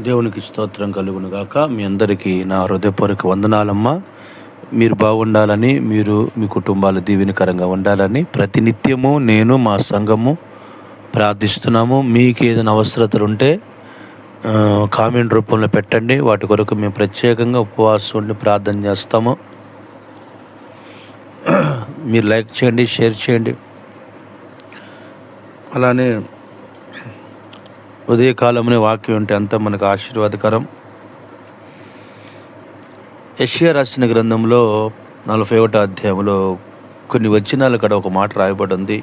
దేవునికి స్తోత్రం కలుగును గాక. మీ అందరికీ నా హృదయపూర్వక వందనాలమ్మా. మీరు బాగుండాలని, మీరు మీ కుటుంబాలు దీవెనకరంగా ఉండాలని ప్రతినిత్యము నేను మా సంఘము ప్రార్థిస్తున్నాము. మీకు ఏదైనా అవసరతలుంటే కామెంట్ రూపంలో పెట్టండి. వాటి కొరకు మేము ప్రత్యేకంగా ఉపవాసం ఉండి ప్రార్థన చేస్తాము. మీరు లైక్ చేయండి, షేర్ చేయండి. అలానే ఉదయకాలంలో వాక్యం ఉంటే అంతా మనకు ఆశీర్వాదకరం. యెషయా రాసిన గ్రంథంలో 41వ అధ్యాయంలో కొన్ని వచనాలు అక్కడ ఒక మాట రాయబడి ఉంది.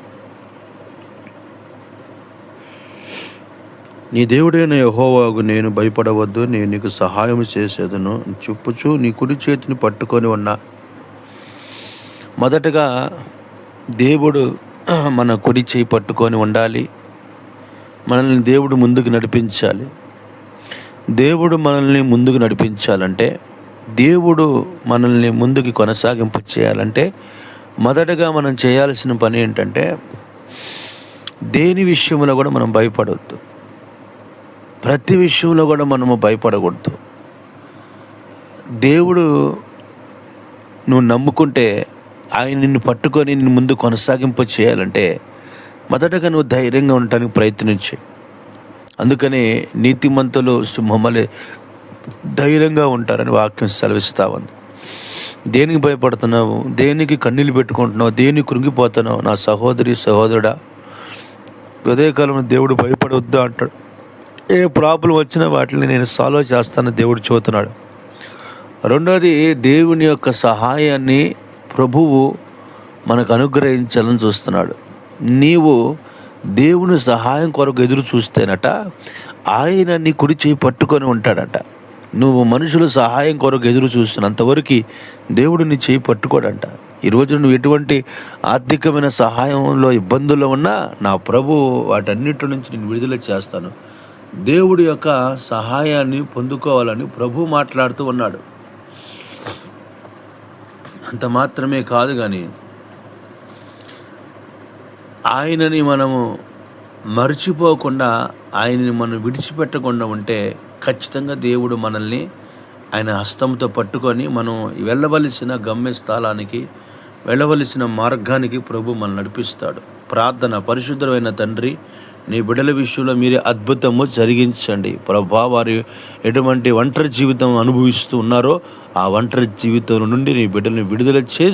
నీ దేవుడైన యెహోవాకు నేను భయపడవద్దు, నేను నీకు సహాయం చేసేదను చెప్పుచు నీ కుడి చేతిని పట్టుకొని ఉన్నా. మొదటగా దేవుడు మన కుడి చేయి పట్టుకొని ఉండాలి. మనల్ని దేవుడు ముందుకు నడిపించాలి. దేవుడు మనల్ని ముందుకు నడిపించాలంటే, దేవుడు మనల్ని ముందుకు కొనసాగింపు చేయాలంటే మొదటగా మనం చేయాల్సిన పని ఏంటంటే, దేని విషయంలో కూడా మనం భయపడవద్దు. ప్రతి విషయంలో కూడా మనము భయపడకూడదు. దేవుడు నువ్వు నమ్ముకుంటే ఆయన నిన్ను పట్టుకొని నిన్ను ముందు కొనసాగింపు చేయాలంటే మొదటగా నువ్వు ధైర్యంగా ఉండటానికి ప్రయత్నించే. అందుకని నీతిమంతులు సింహమలే ధైర్యంగా ఉంటారని వాక్యం సెలవిస్తా ఉంది. దేనికి భయపడుతున్నావు? దేనికి కన్నీళ్ళు పెట్టుకుంటున్నావు? దేనికి కృంగిపోతున్నావు? నా సహోదరి సహోదరుడా, ఉదయకాలంలో దేవుడు భయపడవద్దా అంటాడు. ఏ ప్రాబ్లం వచ్చినా వాటిని నేను సాల్వ్ చేస్తాను దేవుడు చెబుతున్నాడు. రెండోది, దేవుని యొక్క సహాయాన్ని ప్రభువు మనకు అనుగ్రహించాలని చూస్తున్నాడు. నీవు దేవుని సహాయం కొరకు ఎదురు చూస్తేనట ఆయన నీ కుడి చేయి పట్టుకొని ఉంటాడట. నువ్వు మనుషుల సహాయం కొరకు ఎదురు చూస్తున్నంతవరకు దేవుడు నీ చేయి పట్టుకోడంట. ఈరోజు నువ్వు ఎటువంటి ఆర్థికమైన సహాయంలో ఇబ్బందుల్లో ఉన్నా నా ప్రభు వాటన్నిటి నుంచి నేను విడుదల చేస్తాను. దేవుడి యొక్క సహాయాన్ని పొందుకోవాలని ప్రభు మాట్లాడుతూ ఉన్నాడు. అంత మాత్రమే కాదు, కానీ ఆయనని మనము మర్చిపోకుండా, ఆయనని మనం విడిచిపెట్టకుండా ఉంటే ఖచ్చితంగా దేవుడు మనల్ని ఆయన హస్తంతో పట్టుకొని మనం వెళ్ళవలసిన గమ్య స్థలానికి, వెళ్ళవలసిన మార్గానికి ప్రభు మనల్ని నడిపిస్తాడు. ప్రార్థన. పరిశుద్ధమైన తండ్రి, నీ బిడ్డల విషయంలో మీరే అద్భుతము జరిగించండి ప్రభా. వారు ఎటువంటి ఒంటరి జీవితం అనుభవిస్తూ ఉన్నారో ఆ ఒంటరి జీవితం నుండి నీ బిడ్డల్ని విడుదల చేసి